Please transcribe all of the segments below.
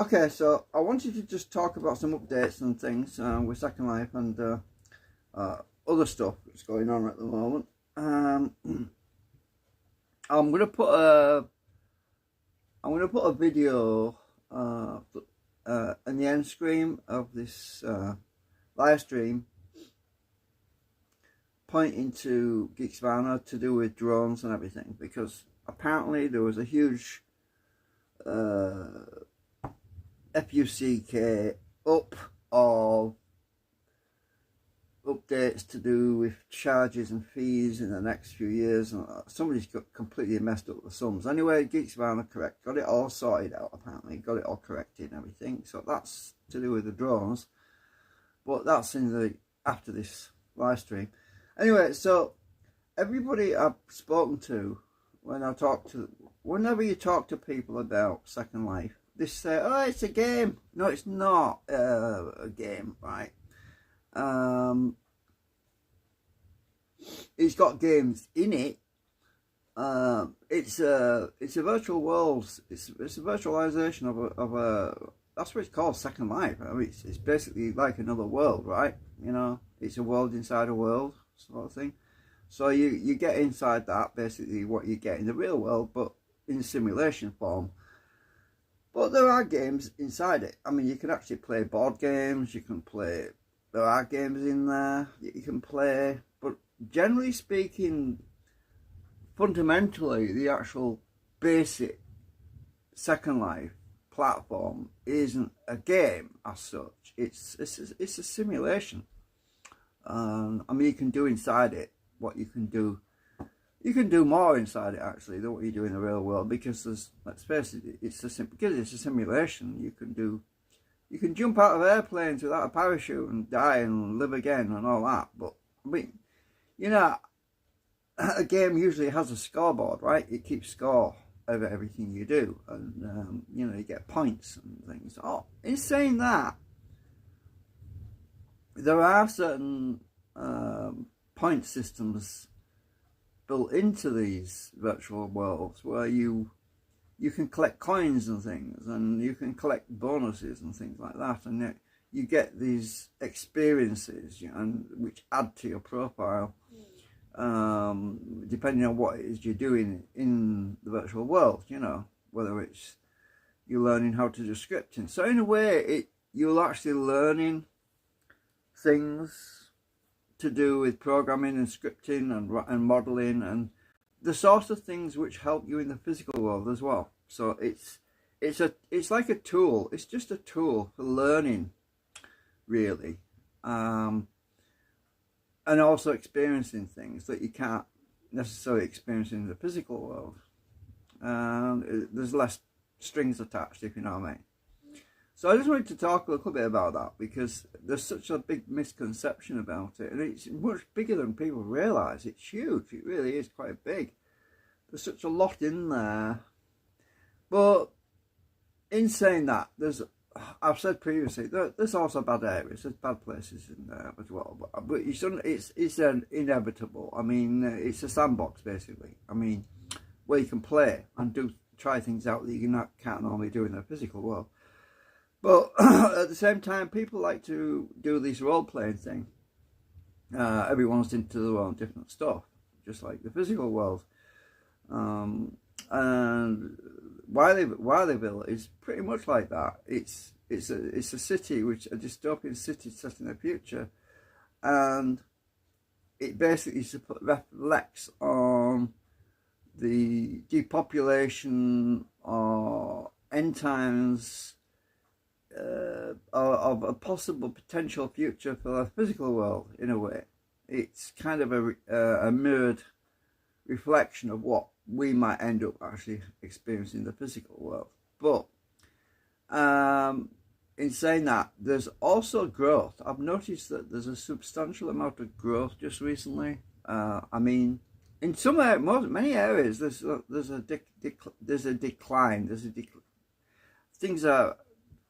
Okay, so I wanted to just talk about some updates and things with Second Life and other stuff that's going on at the moment. Um, I'm gonna put a video in the end screen of this live stream pointing to Geeksvana to do with drones and everything, because apparently there was a huge FUCK up of updates to do with charges and fees in the next few years, and somebody's got completely messed up the sums. Anyway, Geeksvana correct, got it all sorted out, apparently, got it all corrected and everything. So that's to do with the drones, but that's in the after this live stream. Anyway, so everybody I've spoken to, whenever you talk to people about Second Life, they say, oh, it's a game. No, it's not a game, right? It's got games in it. It's a virtual world. It's a virtualization of a that's what it's called, Second Life. I mean, it's basically like another world, right? You know, it's a world inside a world sort of thing. So you get inside that, basically what you get in the real world, but in simulation form. But there are games inside it. I mean, you can actually play board games, there are games in there that you can play, but generally speaking, fundamentally, the actual basic Second Life platform isn't a game as such. It's a simulation. I mean, you can do inside it what you can do. You can do more inside it actually than what you do in the real world, because let's face it, because it's a simulation. You can jump out of airplanes without a parachute and die and live again and all that. But I mean, you know, a game usually has a scoreboard, right? It keeps score of everything you do, and you know, you get points and things. Oh, in saying that, there are certain point systems built into these virtual worlds where you can collect coins and things, and you can collect bonuses and things like that, and you get these experiences, and which add to your profile, depending on what it is you're doing in the virtual world. You know, whether it's you're learning how to do scripting. So in a way, you're actually learning things to do with programming and scripting and modeling and the sorts of things which help you in the physical world as well. So it's like a tool. It's just a tool for learning, really, and also experiencing things that you can't necessarily experience in the physical world. There's less strings attached, if you know what I mean. So I just wanted to talk a little bit about that, because there's such a big misconception about it, and it's much bigger than people realise. It's huge. It really is quite big. There's such a lot in there. But in saying that, I've said previously, there's also bad areas. There's bad places in there as well. But it's an inevitable. I mean, it's a sandbox basically. I mean, where you can play and try things out that you can't normally do in the physical world. But at the same time, people like to do this role-playing thing. Everyone's into their own different stuff, just like the physical world. And Wileyville is pretty much like that. It's a city, a dystopian city set in the future, and it basically reflects on the depopulation or end times of a possible potential future for the physical world. In a way, it's kind of a mirrored reflection of what we might end up actually experiencing in the physical world. But in saying that, there's also growth. I've noticed that there's a substantial amount of growth just recently. I mean, in many areas, there's a decline. Things are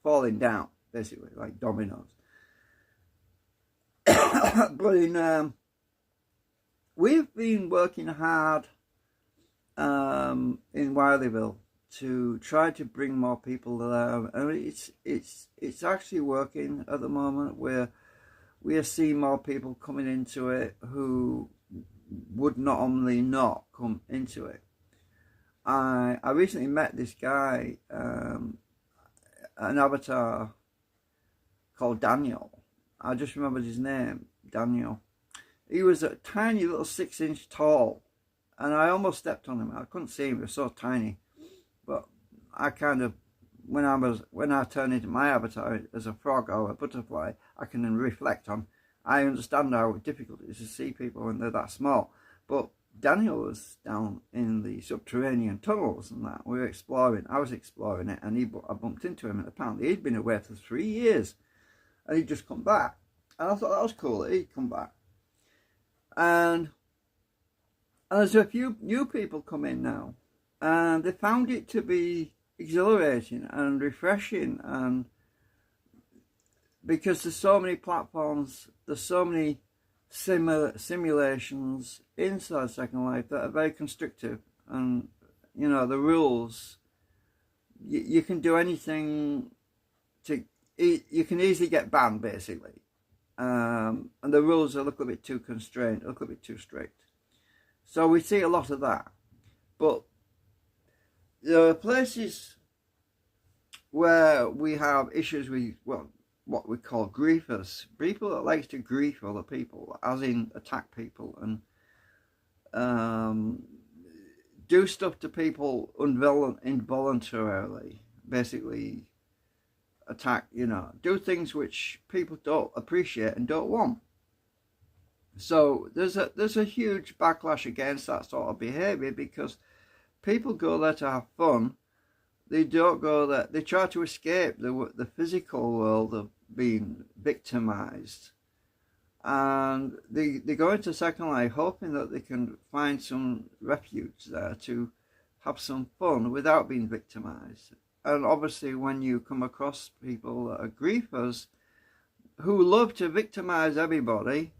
falling down, basically, like dominoes. But we've been working hard in Wileyville to try to bring more people there. I mean, it's actually working at the moment, where we are seeing more people coming into it who would normally not come into it. I recently met this guy, an avatar called Daniel. I just remembered his name, Daniel. He was a tiny little 6-inch tall, and I almost stepped on him. I couldn't see him; he was so tiny. But I kind of, when I turn into my avatar as a frog or a butterfly, I can then reflect on. I understand how difficult it is to see people when they're that small. But Daniel was down in the subterranean tunnels and that. We were exploring. I was exploring it, and I bumped into him. And apparently he'd been away for 3 years, and he'd just come back. And I thought that was cool that he'd come back. And there's a few new people come in now, and they found it to be exhilarating and refreshing, and because there's so many platforms, there's so many simulations inside Second Life that are very constrictive, and you know the rules. You can do anything you can easily get banned, basically, and the rules are a little bit too constrained, a little bit too strict. So we see a lot of that, but there are places where we have issues with, well, what we call griefers, people that like to grief other people, as in attack people and do stuff to people involuntarily, basically attack, you know, do things which people don't appreciate and don't want. So there's a huge backlash against that sort of behaviour, because people go there to have fun. They don't go there. They try to escape the physical world of being victimised, and they go into Second Life hoping that they can find some refuge there to have some fun without being victimised. And obviously, when you come across people that are griefers who love to victimise everybody,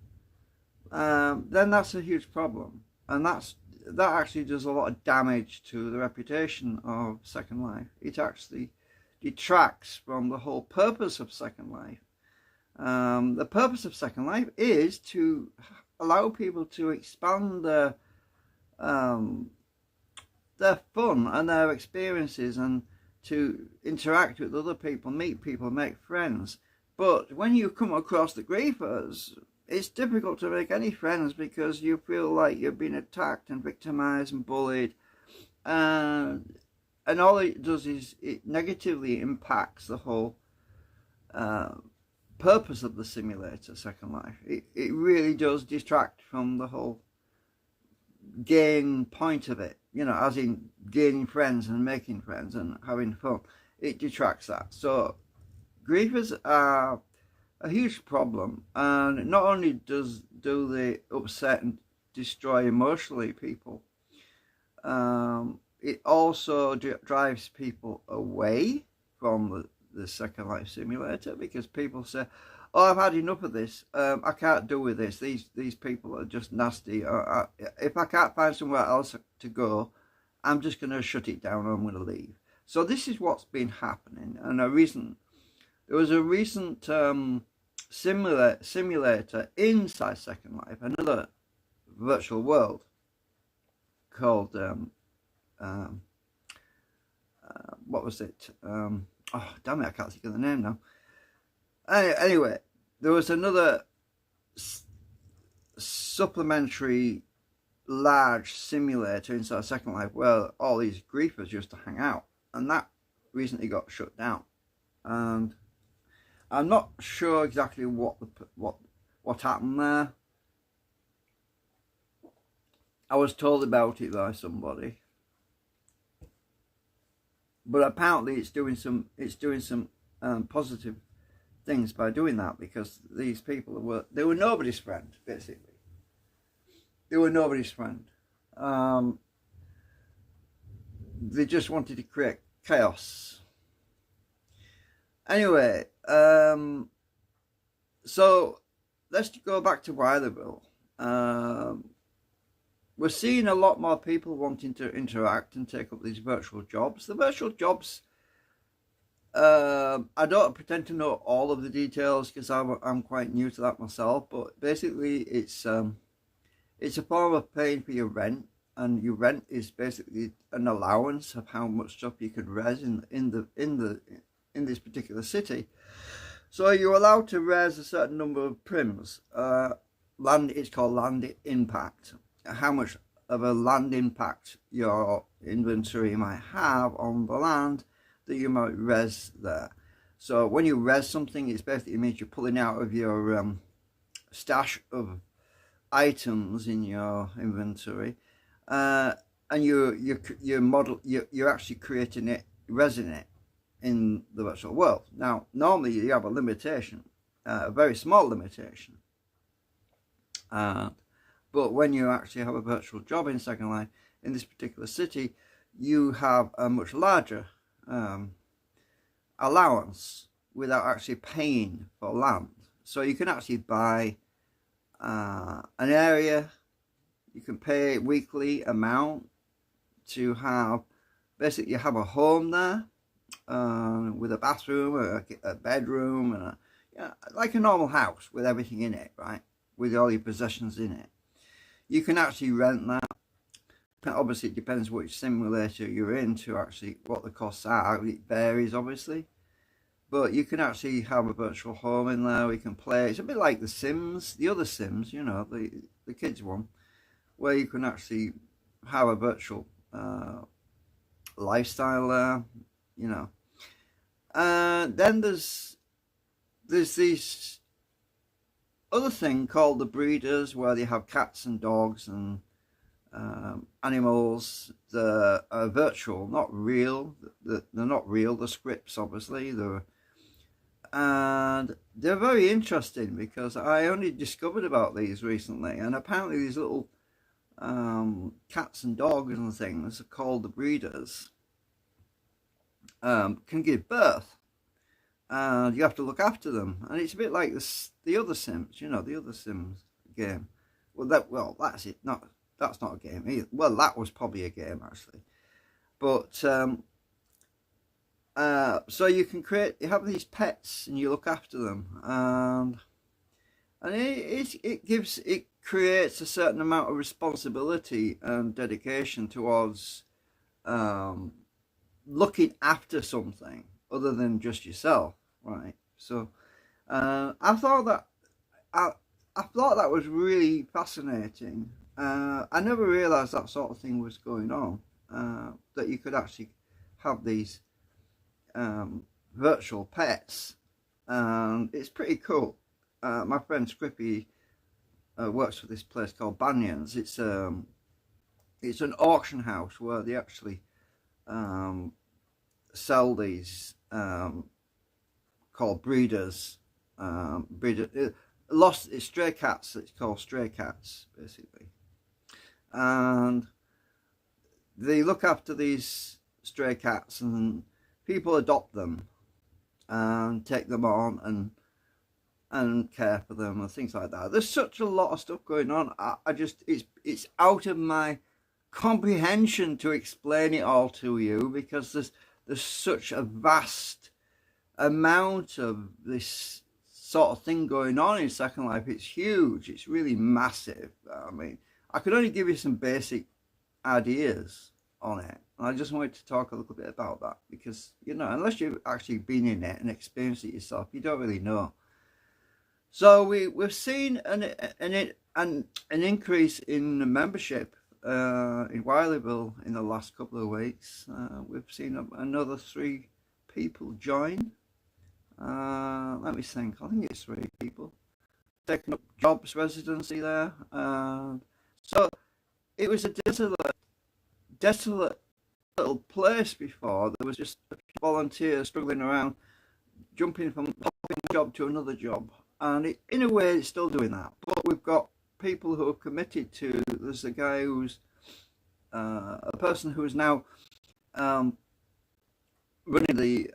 then that's a huge problem, and that actually does a lot of damage to the reputation of Second Life. It actually detracts from the whole purpose of Second Life. The purpose of Second Life is to allow people to expand their fun and their experiences, and to interact with other people, meet people, make friends. But when you come across the griefers, it's difficult to make any friends, because you feel like you're being attacked and victimized and bullied, and all it does is it negatively impacts the whole purpose of the simulator, Second Life. It really does detract from the whole gain point of it, you know, as in gaining friends and making friends and having fun. It detracts that. So griefers are a huge problem, and not only do they upset and destroy emotionally people, it also drives people away from the Second Life simulator, because people say, oh, I've had enough of this, I can't do with this, these people are just nasty, if I can't find somewhere else to go, I'm just going to shut it down, I'm going to leave. So this is what's been happening. And there was a recent simulator inside Second Life, another virtual world called what was it? Oh damn it, I can't think of the name now. Anyway, there was another supplementary large simulator inside Second Life where all these griefers used to hang out, and that recently got shut down. And I'm not sure exactly what happened there. I was told about it by somebody, but apparently it's doing some positive things by doing that, because these people were nobody's friend, basically. They were nobody's friend. They just wanted to create chaos. Anyway, so let's go back to Wytherville. we're seeing a lot more people wanting to interact and take up these virtual jobs. The virtual jobs, I don't pretend to know all of the details because I'm quite new to that myself, but basically it's a form of paying for your rent, and your rent is basically an allowance of how much stuff you could res in this particular city. So you're allowed to res a certain number of prims. Land, it's called land impact. How much of a land impact your inventory might have on the land that you might res there. So when you res something, it basically means you're pulling out of your stash of items in your inventory, and you're actually creating it, resing it in the virtual world. Now, normally you have a limitation, a very small limitation, but when you actually have a virtual job in Second Life in this particular city, you have a much larger allowance without actually paying for land. So you can actually buy an area. You can pay weekly amount to have, basically you have a home there with a bathroom, a bedroom, and like a normal house with everything in it, right? With all your possessions in it. You can actually rent that. Obviously, it depends which simulator you're in to actually what the costs are. It varies, obviously. But you can actually have a virtual home in there. We can play. It's a bit like The Sims, the other Sims, you know, the kids one, where you can actually have a virtual lifestyle there, you know. Then there's these other thing called the breeders, where they have cats and dogs and animals that are virtual, not real. They're not real. The scripts, obviously, and they're very interesting because I only discovered about these recently, and apparently these little cats and dogs and things are called the breeders. Can give birth, and you have to look after them, and it's a bit like the other Sims, you know, the other Sims game. That's it. That's not a game either. Well, that was probably a game actually, but so you have these pets and you look after them, and it creates a certain amount of responsibility and dedication towards looking after something other than just yourself, right? So I thought that was really fascinating. I never realised that sort of thing was going on, that you could actually have these virtual pets, and it's pretty cool. My friend Scrippy works for this place called Banyans. It's an auction house where they actually sell these called breeders, stray cats. It's called stray cats basically, and they look after these stray cats, and people adopt them and take them on and care for them and things like that. There's such a lot of stuff going on. It's out of my comprehension to explain it all to you, because there's such a vast amount of this sort of thing going on in Second Life. It's huge. It's really massive. I mean, I could only give you some basic ideas on it, and I just wanted to talk a little bit about that, because, you know, unless you've actually been in it and experienced it yourself, you don't really know. So we've seen an increase in the membership in Wileyville in the last couple of weeks. We've seen another 3 people join. Let me think. I think it's 3 people taking up jobs, residency there. So it was a desolate little place before. There was just volunteers struggling around, jumping from one job to another job, and in a way it's still doing that. But we've got people who are committed to. There's a guy who's a person who is now running the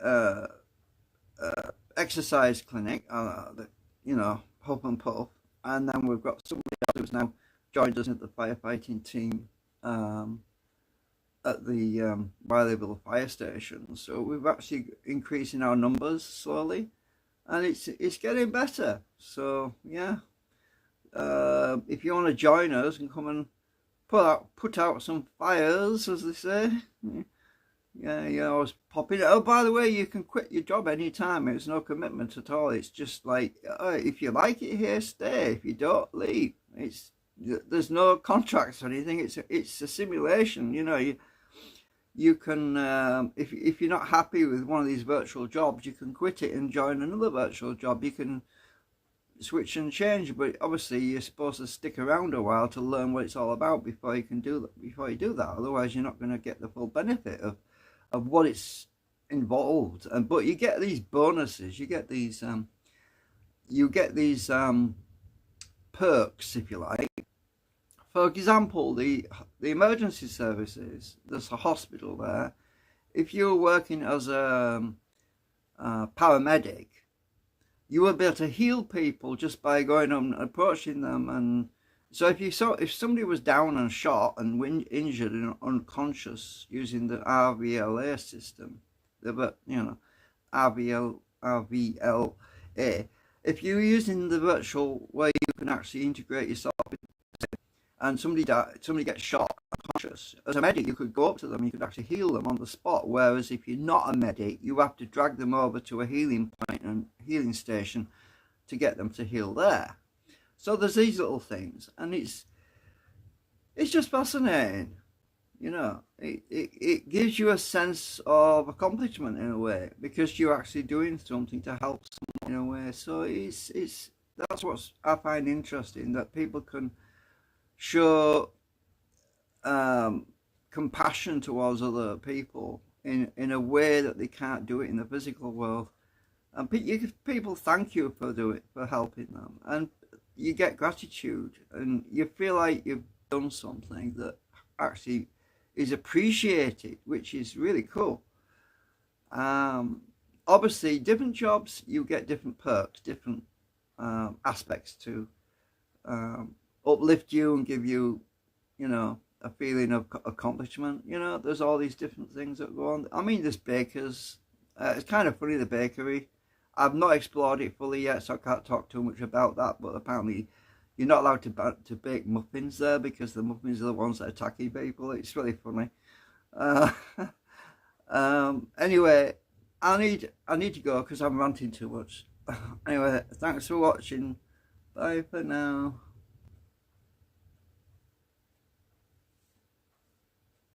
exercise clinic, you know, Huff and Puff, and then we've got somebody else who's now joined us at the firefighting team at the Wileyville fire station. So we've actually increasing our numbers slowly, and it's getting better. So yeah, if you want to join us and come and put out some fires, as they say. Yeah, you always pop in. Oh, by the way, you can quit your job anytime. It's no commitment at all. It's just like, if you like it here, stay. If you don't, leave. There's no contracts or anything. It's a simulation. You know, you can if you're not happy with one of these virtual jobs, you can quit it and join another virtual job. You can switch and change, but obviously you're supposed to stick around a while to learn what it's all about before you can do that. Before you do that, otherwise you're not going to get the full benefit of what it's involved. But you get these bonuses, you get these perks, if you like. For example, the emergency services, there's a hospital there. If you're working as a paramedic, you will be able to heal people just by going on and approaching them. And so if somebody was down and shot and injured and unconscious using the RVLA system, RVLA, if you're using the virtual where you can actually integrate yourself, and somebody gets shot unconscious, as a medic you could go up to them, you could actually heal them on the spot. Whereas if you're not a medic, you have to drag them over to a healing point and healing station to get them to heal there. So there's these little things, and it's just fascinating. You know, it gives you a sense of accomplishment in a way, because you're actually doing something to help someone in a way. So that's what I find interesting, that people can show compassion towards other people in a way that they can't do it in the physical world. And people thank you for helping them, and you get gratitude, and you feel like you've done something that actually is appreciated, which is really cool. Obviously, different jobs, you get different perks, different aspects to uplift you and give you, a feeling of accomplishment. There's all these different things that go on. I mean, there's bakers. It's kind of funny, the bakery. I've not explored it fully yet, so I can't talk too much about that, but apparently you're not allowed to bake muffins there, because the muffins are the ones that are attacking people. It's really funny. Anyway, I need to go because I'm ranting too much. Anyway, thanks for watching. Bye for now.